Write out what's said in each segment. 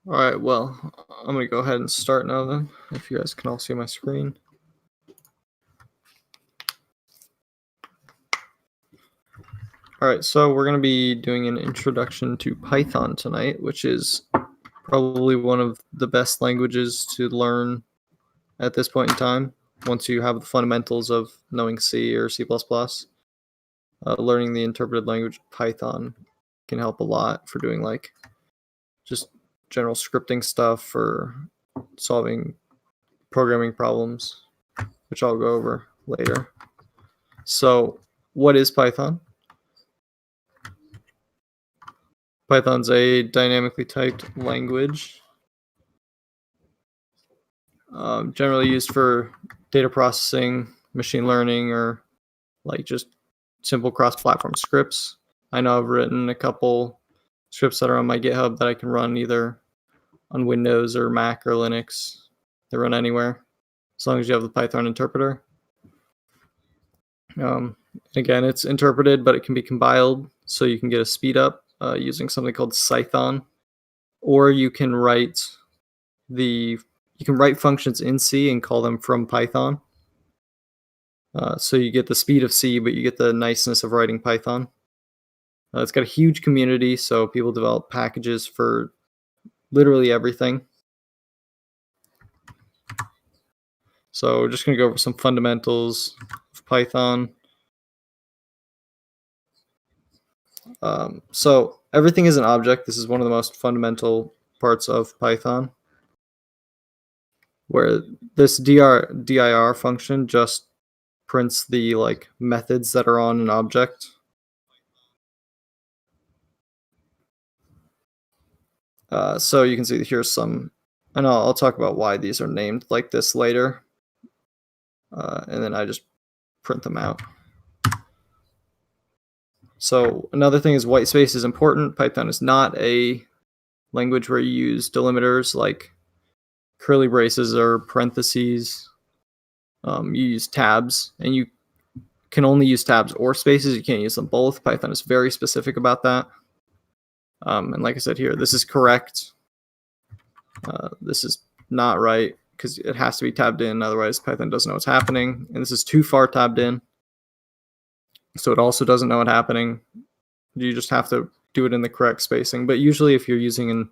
All right, well, I'm gonna go ahead and start now then, if you guys can all see my screen. All right, so we're gonna be doing an introduction to Python tonight, which is probably one of the best languages to learn at this point in time. Once you have the fundamentals of knowing C or C++, learning the interpreted language Python can help a lot for doing like just general scripting stuff for solving programming problems, which I'll go over later. So, what is Python? Python's a dynamically typed language, generally used for data processing, machine learning, or like just simple cross-platform scripts. I know I've written a couple scripts that are on my GitHub that I can run either on Windows or Mac or Linux. They run anywhere, as long as you have the Python interpreter. Again, it's interpreted, but it can be compiled, so you can get a speed up using something called Cython, or you can write functions in C and call them from Python. So you get the speed of C, but you get the niceness of writing Python. It's got a huge community, so people develop packages for literally everything. So we're just going to go over some fundamentals of Python. So everything is an object. This is one of the most fundamental parts of Python, where this dir function just prints the like methods that are on an object. So you can see here's some, and I'll talk about why these are named like this later. And then I just print them out. So another thing is white space is important. Python is not a language where you use delimiters like curly braces or parentheses. You use tabs, and you can only use tabs or spaces. You can't use them both. Python is very specific about that. And like I said here, this is correct. This is not right because it has to be tabbed in. Otherwise, Python doesn't know what's happening. And this is too far tabbed in, so it also doesn't know what's happening. You just have to do it in the correct spacing. But usually if you're using an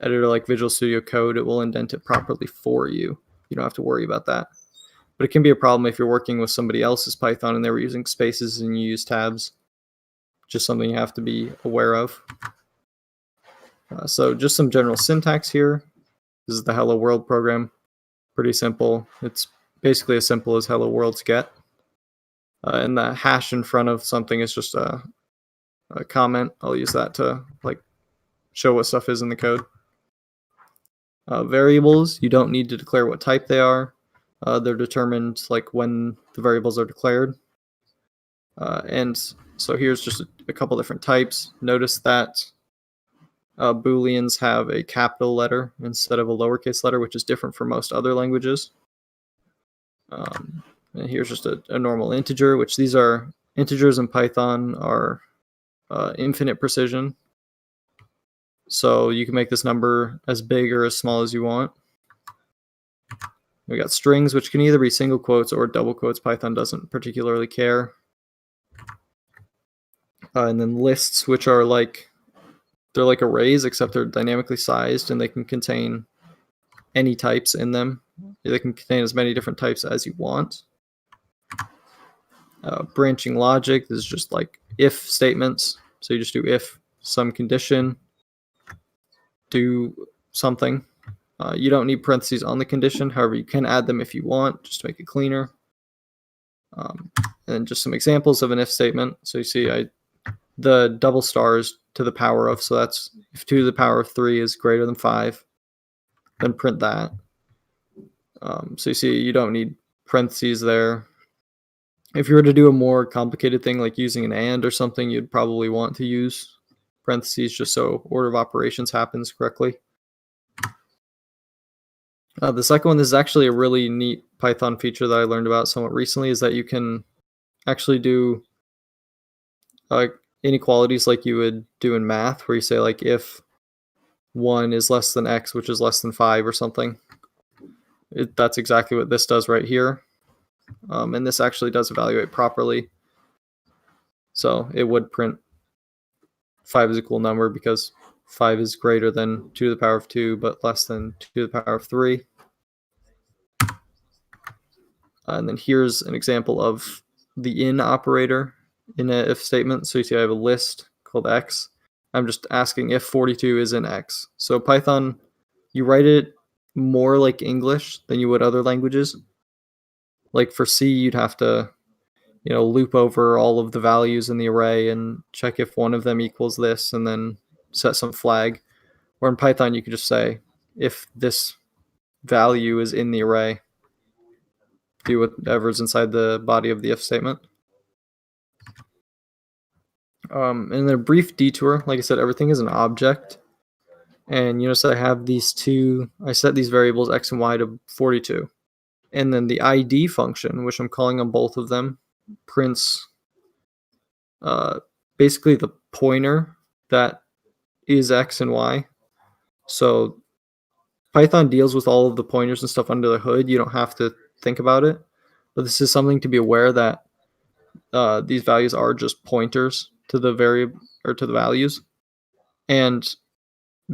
editor like Visual Studio Code, it will indent it properly for you. You don't have to worry about that. But it can be a problem if you're working with somebody else's Python and they were using spaces and you use tabs. Just something you have to be aware of. So just some general syntax here. This is the Hello World program. Pretty simple. It's basically as simple as Hello Worlds get. And the hash in front of something is just a comment. I'll use that to like show what stuff is in the code. Variables, you don't need to declare what type they are. They're determined like when the variables are declared. And so here's just a couple different types. Notice that Booleans have a capital letter instead of a lowercase letter, which is different from most other languages. And here's just a normal integer, which these are integers in Python are infinite precision. So you can make this number as big or as small as you want. We got strings, which can either be single quotes or double quotes. Python doesn't particularly care. And then lists, which are like, they're like arrays, except they're dynamically sized and they can contain any types in them. They can contain as many different types as you want. Branching logic, this is just like if statements. So you just do if some condition, do something. You don't need parentheses on the condition. However, you can add them if you want, just to make it cleaner. And just some examples of an if statement. So you see the double stars to the power of, so that's if 2 to the power of 3 is greater than 5, then print that. So you see you don't need parentheses there. If you were to do a more complicated thing like using an and or something, you'd probably want to use parentheses just so order of operations happens correctly. The second one, this is actually a really neat Python feature that I learned about somewhat recently, is that you can actually do inequalities like you would do in math, where you say like if 1 is less than x, which is less than 5 or something. That's exactly what this does right here. And this actually does evaluate properly. So it would print 5 is a cool number because 5 is greater than 2 to the power of 2, but less than 2 to the power of 3. And then here's an example of the in operator in an if statement. So you see I have a list called x. I'm just asking if 42 is in x. So Python, you write it more like English than you would other languages. Like for C, you'd have to, loop over all of the values in the array and check if one of them equals this and then set some flag. Or in Python, you could just say if this value is in the array, do whatever's inside the body of the if statement. And then a brief detour, like I said, everything is an object. And you notice I have these two, I set these variables x and y to 42. And then the ID function, which I'm calling on both of them, prints basically the pointer that is x and y. So Python deals with all of the pointers and stuff under the hood. You don't have to think about it. But this is something to be aware that these values are just pointers to the variable or to the values. And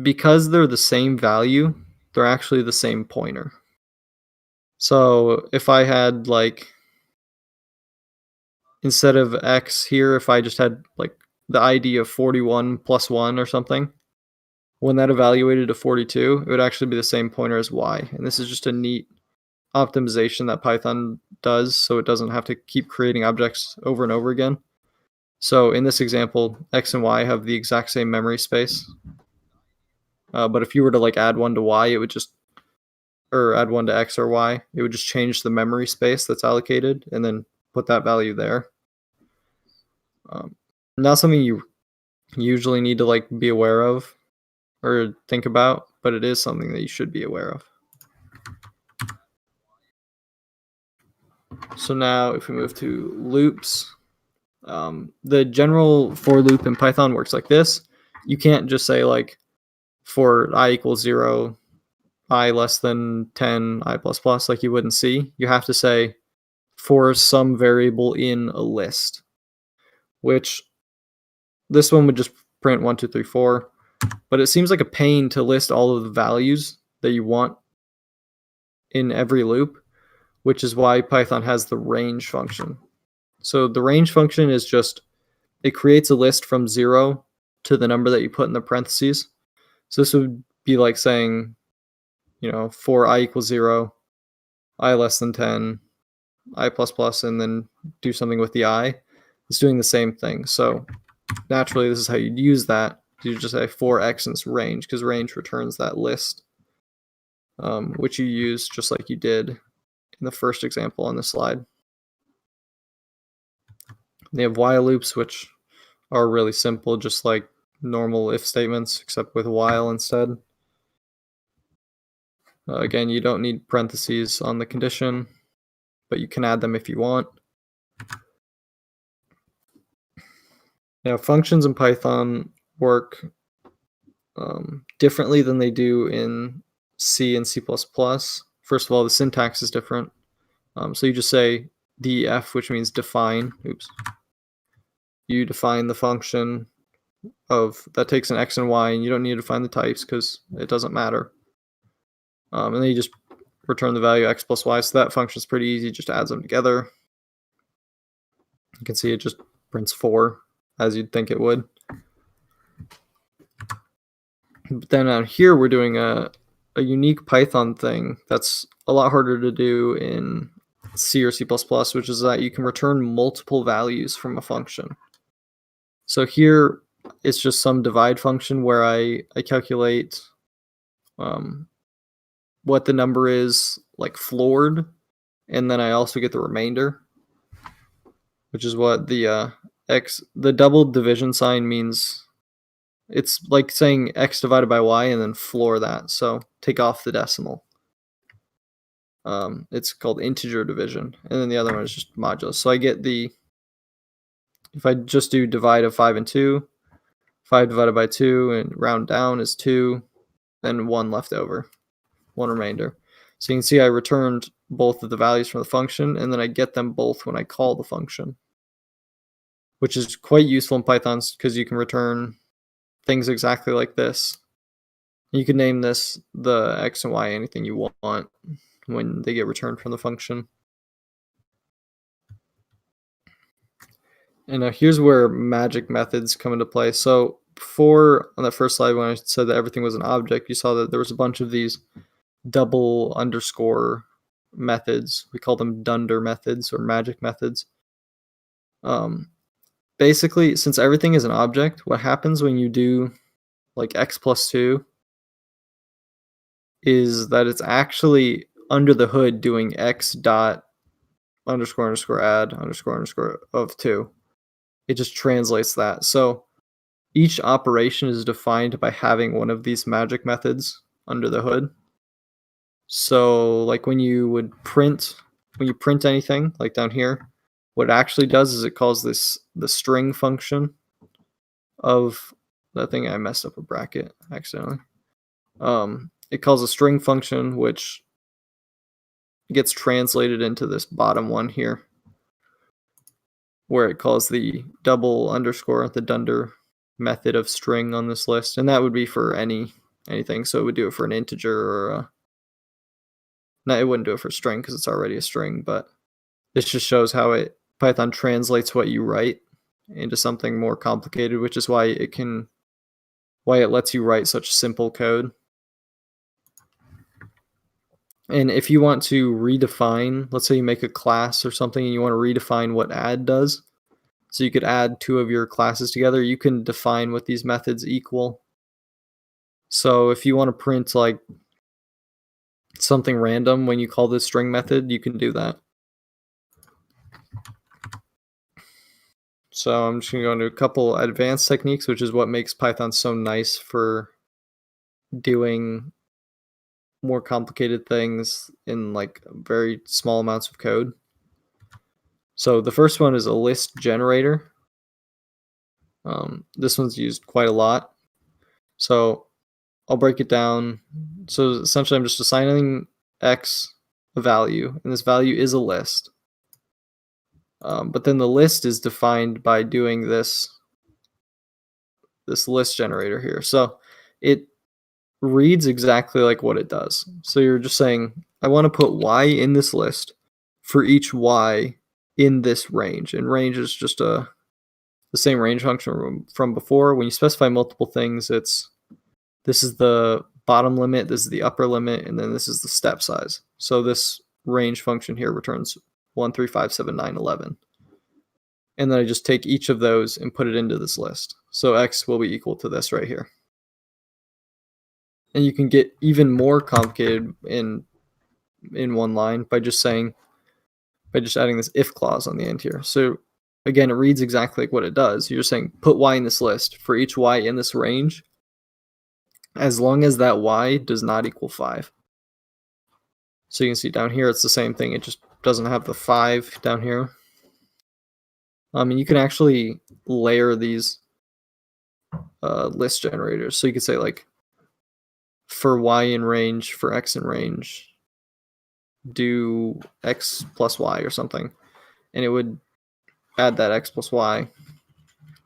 because they're the same value, they're actually the same pointer. So if I had instead of x here, if I just had the ID of 41 plus 1 or something, when that evaluated to 42, it would actually be the same pointer as y. And this is just a neat optimization that Python does so it doesn't have to keep creating objects over and over again. So in this example, x and y have the exact same memory space. But if you were to add one to y, it would just, or add one to x or y, it would just change the memory space that's allocated and then put that value there. Not something you usually need to be aware of or think about, but it is something that you should be aware of. So now if we move to loops, the general for loop in Python works like this. You can't just say for I equals 0, I less than 10, I plus plus, like you would in C. You have to say for some variable in a list, which this one would just print 1, 2, 3, 4. But it seems like a pain to list all of the values that you want in every loop, which is why Python has the range function. So the range function is just, it creates a list from 0 to the number that you put in the parentheses. So this would be like saying, for I equals 0, I less than 10, I plus plus, and then do something with the I. It's doing the same thing. So naturally, this is how you'd use that. You just say for x and its range, because range returns that list, which you use just like you did in the first example on the slide. They have while loops, which are really simple, just like normal if statements, except with while instead. Again, you don't need parentheses on the condition, but you can add them if you want. Now, functions in Python work differently than they do in C and C++. First of all, the syntax is different. So you just say def, which means define. Oops. You define the function that takes an x and y, and you don't need to define the types because it doesn't matter. And then you just return the value x plus y. So that function is pretty easy, just adds them together. You can see it just prints 4 as you'd think it would. But then out here we're doing a unique Python thing that's a lot harder to do in C or C++, which is that you can return multiple values from a function. So here it's just some divide function where I calculate what the number is floored, and then I also get the remainder, which is what the double division sign means. It's like saying x divided by y and then floor that, so take off the decimal. It's called integer division, and then the other one is just modulus. So I get if I just do divide of 5 and 2, 5 divided by 2 and round down is 2, and 1 left over, 1 remainder. So you can see I returned both of the values from the function, and then I get them both when I call the function, which is quite useful in Python because you can return things exactly like this. You can name this the x and y anything you want when they get returned from the function. And now here's where magic methods come into play. So before, on that first slide, when I said that everything was an object, you saw that there was a bunch of these double underscore methods. We call them dunder methods or magic methods. Basically, since everything is an object, what happens when you do like x plus 2 is that it's actually under the hood doing x dot underscore underscore add underscore underscore of 2. It just translates that. So each operation is defined by having one of these magic methods under the hood. So like when you print anything, like down here, what it actually does is it calls the string function of that thing. I messed up a bracket accidentally. It calls a string function which gets translated into this bottom one here, where it calls the double underscore, the dunder method of string on this list, and that would be for anything. So it would do it for an integer or no, it wouldn't do it for string because it's already a string, but this just shows how Python translates what you write into something more complicated, which is why it lets you write such simple code. And if you want to redefine, let's say you make a class or something and you want to redefine what add does, so you could add 2 of your classes together, you can define what these methods equal. So if you want to print like something random when you call this string method, you can do that. So I'm just going to go into a couple advanced techniques, which is what makes Python so nice for doing more complicated things in like very small amounts of code. So the first one is a list generator. This one's used quite a lot. So I'll break it down. So essentially I'm just assigning x a value, and this value is a list. But then the list is defined by doing this list generator here. So it reads exactly like what it does. So you're just saying, I want to put y in this list for each y in this range. And range is just the same range function from before. When you specify multiple things, this is the bottom limit, this is the upper limit, and then this is the step size. So this range function here returns 1, 3, 5, 7, 9, 11. And then I just take each of those and put it into this list. So x will be equal to this right here. And you can get even more complicated in one line by just adding this if clause on the end here. So again, it reads exactly like what it does. You're saying put y in this list for each y in this range, as long as that y does not equal 5. So you can see down here it's the same thing. It just doesn't have the 5 down here. And you can actually layer these list generators. So you could say like for y in range, for x in range, do x plus y or something, and it would add that x plus y.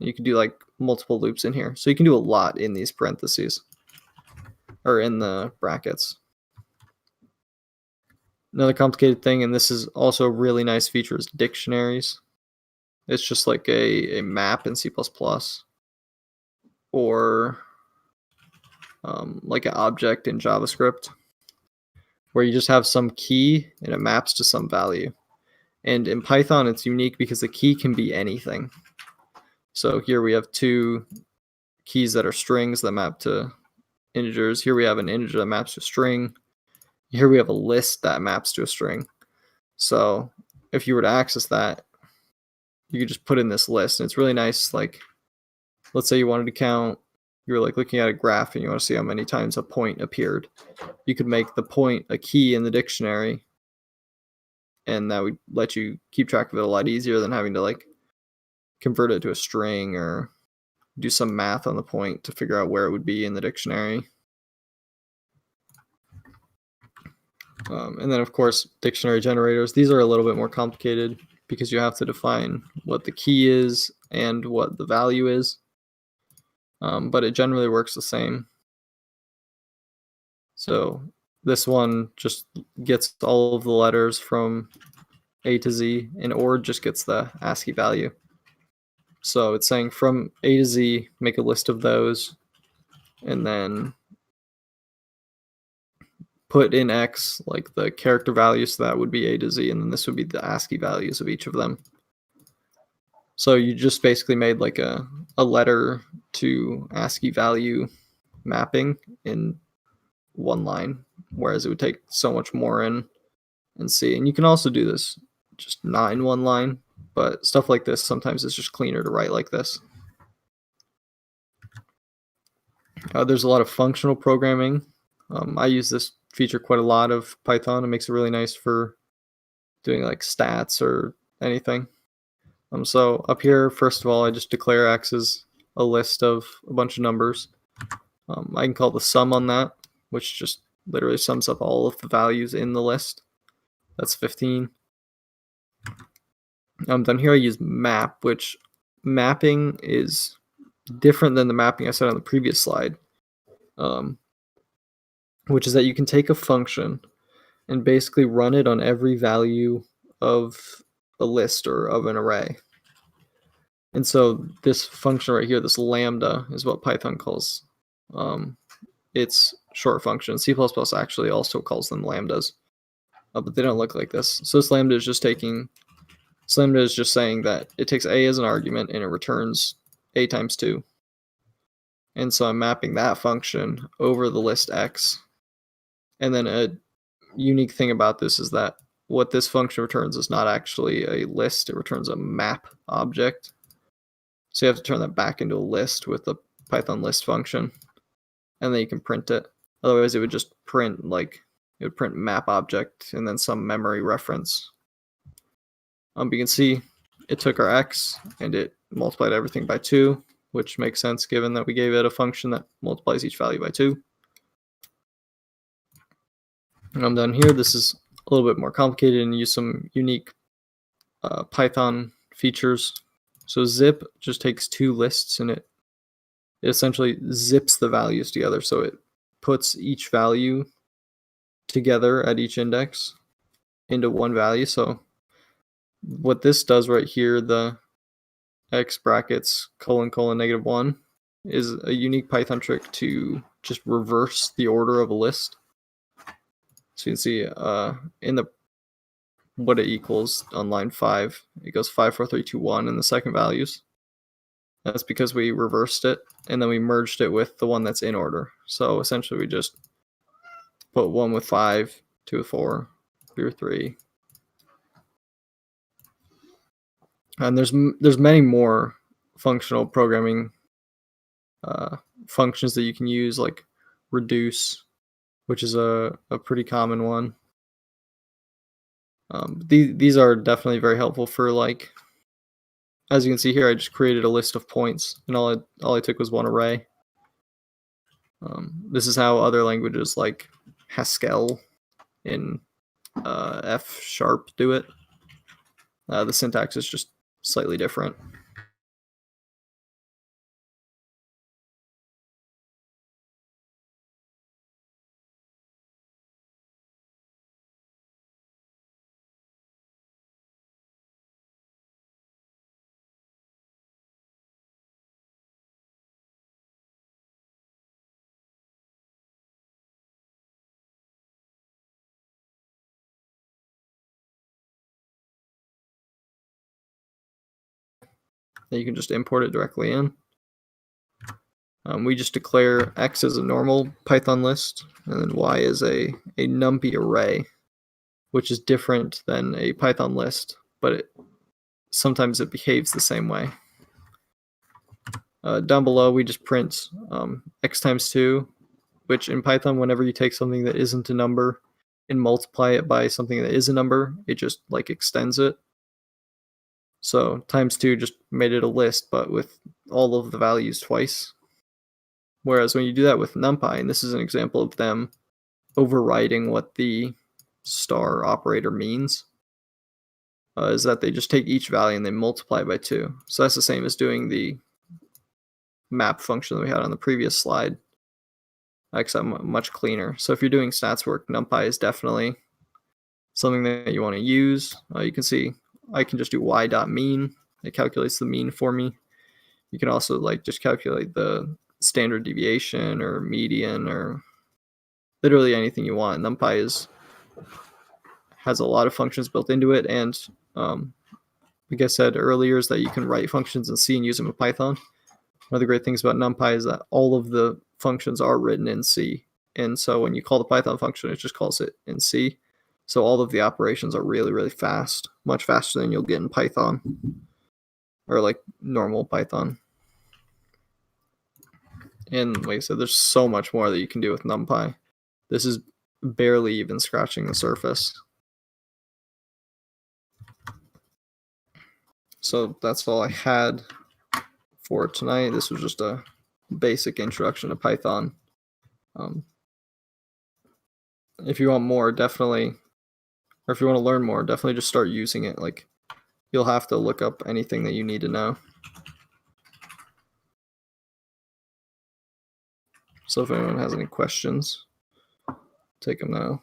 You can do like multiple loops in here. So you can do a lot in these parentheses or in the brackets. Another complicated thing, and this is also a really nice feature, is dictionaries. It's just like a map in C++, or like an object in JavaScript, where you just have some key and it maps to some value. And in Python, it's unique because the key can be anything. So here we have 2 keys that are strings that map to integers. Here we have an integer that maps to a string. Here we have a list that maps to a string. So if you were to access that, you could just put in this list. And it's really nice. Like, let's say you wanted to count, you're like looking at a graph and you want to see how many times a point appeared. You could make the point a key in the dictionary, and that would let you keep track of it a lot easier than having to like convert it to a string or do some math on the point to figure out where it would be in the dictionary. And then, of course, dictionary generators. These are a little bit more complicated because you have to define what the key is and what the value is. But it generally works the same. So this one just gets all of the letters from A to Z, and OR just gets the ASCII value. So it's saying from A to Z, make a list of those, and then put in X like the character value, so that would be A to Z, and then this would be the ASCII values of each of them. So you just basically made like a letter to ASCII value mapping in one line, whereas it would take so much more in C. And you can also do this just not in one line, but stuff like this sometimes it's just cleaner to write like this. There's a lot of functional programming. I use this feature quite a lot of Python. It makes it really nice for doing like stats or anything. So up here, first of all, I just declare X as a list of a bunch of numbers. I can call the sum on that, which just literally sums up all of the values in the list. That's 15. Down here I use map, which mapping is different than the mapping I said on the previous slide, which is that you can take a function and basically run it on every value of a list or of an array. And so this function right here, this lambda, is what Python calls its short function. C++ actually also calls them lambdas, but they don't look like this. So this lambda is just saying that it takes a as an argument and it returns a times 2. And so I'm mapping that function over the list X. And then a unique thing about this is that what this function returns is not actually a list, it returns a map object. So you have to turn that back into a list with the Python list function, and then you can print it. Otherwise it would just print it would print map object and then some memory reference. You can see it took our X and it multiplied everything by 2, which makes sense given that we gave it a function that multiplies each value by 2. And down here, this is a little bit more complicated and use some unique Python features. So zip just takes 2 lists and it essentially zips the values together. So it puts each value together at each index into one value. So what this does right here, the x brackets colon colon -1, is a unique Python trick to just reverse the order of a list. So you can see in the what it equals on line 5, it goes 5, 4, 3, 2, 1 in the second values. That's because we reversed it and then we merged it with the one that's in order. So essentially we just put 1 with 5, 2 with 4, 3 with 3. And there's many more functional programming functions that you can use, like reduce, which is a pretty common one. These are definitely very helpful for, like, as you can see here, I just created a list of points, and all I took was one array. This is how other languages like Haskell in F# do it. The syntax is just slightly different. Then you can just import it directly in. We just declare X as a normal Python list, and then Y as a Numpy array, which is different than a Python list, but sometimes it behaves the same way. Down below, we just print X times 2, which in Python, whenever you take something that isn't a number and multiply it by something that is a number, it just like extends it. So times 2 just made it a list, but with all of the values twice. Whereas when you do that with NumPy, and this is an example of them overriding what the star operator means is that they just take each value and they multiply by 2. So that's the same as doing the map function that we had on the previous slide, except much cleaner. So if you're doing stats work, NumPy is definitely something that you want to use. You can see I can just do y.mean. It calculates the mean for me. You can also like just calculate the standard deviation or median or literally anything you want. NumPy has a lot of functions built into it, and like I said earlier, is that you can write functions in C and use them in Python. One of the great things about NumPy is that all of the functions are written in C, and so when you call the Python function, it just calls it in C. So all of the operations are really, really fast, much faster than you'll get in Python or like normal Python. And like I said, there's so much more that you can do with NumPy. This is barely even scratching the surface. So that's all I had for tonight. This was just a basic introduction to Python. If you want more, definitely, or if you want to learn more, definitely just start using it. Like, you'll have to look up anything that you need to know. So if anyone has any questions, take them now.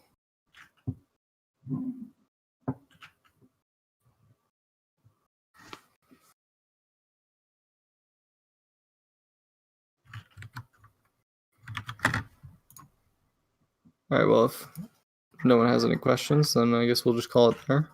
All right, well, if no one has any questions, then I guess we'll just call it there.